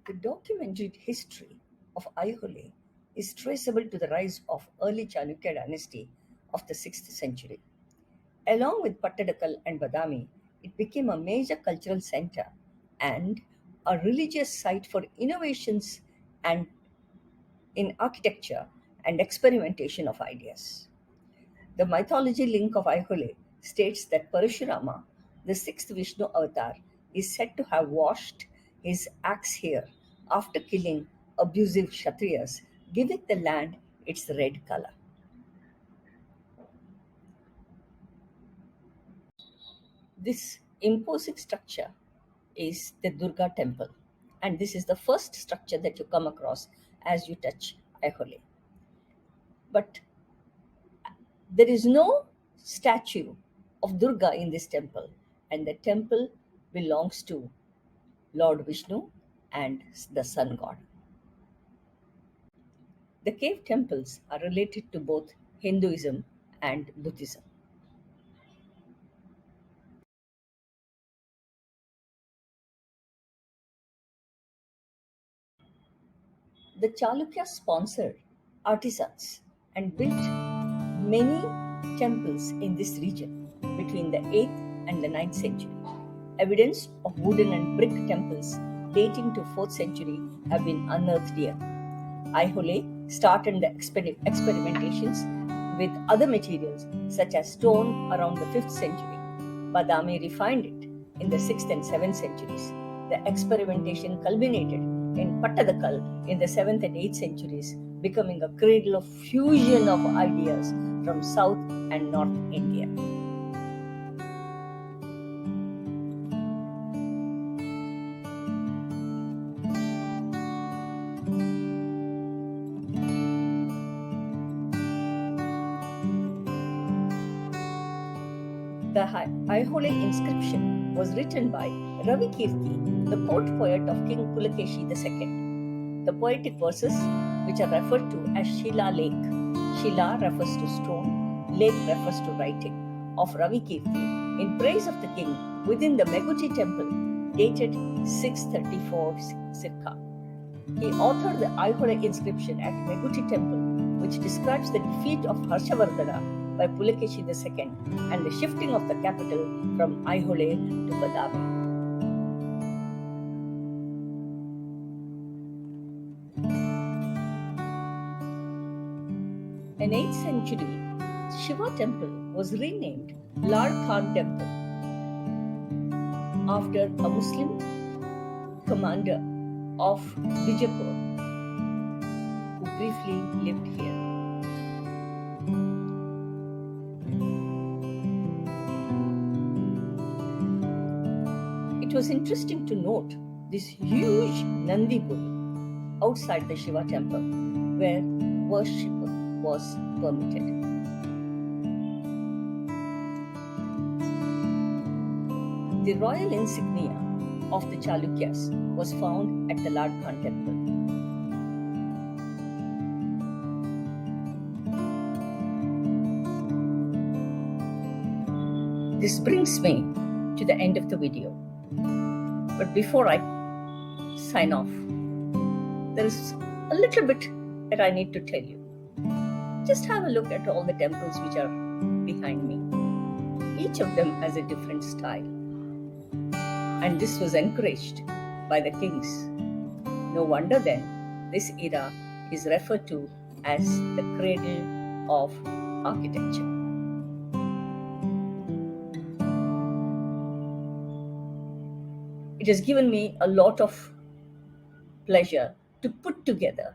The documented history of Aihole is traceable to the rise of early Chalukya dynasty of the 6th century. Along with Pattadakal and Badami, it became a major cultural center and a religious site for innovations and in architecture and experimentation of ideas. The mythology link of Aihole states that Parashurama, the sixth Vishnu avatar, is said to have washed his axe here after killing abusive Kshatriyas, giving the land its red color. This imposing structure is the Durga temple, and this is the first structure that you come across as you touch Aihole. But there is no statue of Durga in this temple, and the temple belongs to Lord Vishnu and the sun god. The cave temples are related to both Hinduism and Buddhism. The Chalukyas sponsored artisans and built many temples in this region between the 8th and the 9th century. Evidence of wooden and brick temples dating to 4th century have been unearthed here. Aihole started the experimentations with other materials such as stone around the 5th century. Badami refined it in the 6th and 7th centuries. The experimentation culminated in Pattadakallu in the 7th and 8th centuries, becoming a cradle of fusion of ideas from South and North India. The Aihole inscription was written by Ravi Kirti, the court poet of King Pulakeshi II. The poetic verses, which are referred to as Shila Lake, Shila refers to stone, Lake refers to writing, of Ravi Kirti in praise of the king within the Meguti temple, dated 634 circa. He authored the Aihole inscription at Meguti temple, which describes the defeat of Harshavardhana by Pulakeshi II and the shifting of the capital from Aihole to Badami. In 8th century, Shiva temple was renamed Lard Khan temple after a Muslim commander of Bijapur who briefly lived here. It was interesting to note this huge Nandi bull outside the Shiva temple where worship was permitted. The royal insignia of the Chalukyas was found at the Lard Khan temple. This brings me to the end of the video. But before I sign off, there is a little bit that I need to tell you. Just have a look at all the temples which are behind me. Each of them has a different style. And this was encouraged by the kings. No wonder then this era is referred to as the cradle of architecture. It has given me a lot of pleasure to put together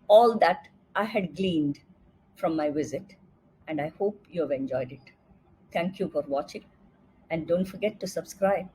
all that I had gleaned from my visit, and I hope you have enjoyed it. Thank you for watching, and don't forget to subscribe.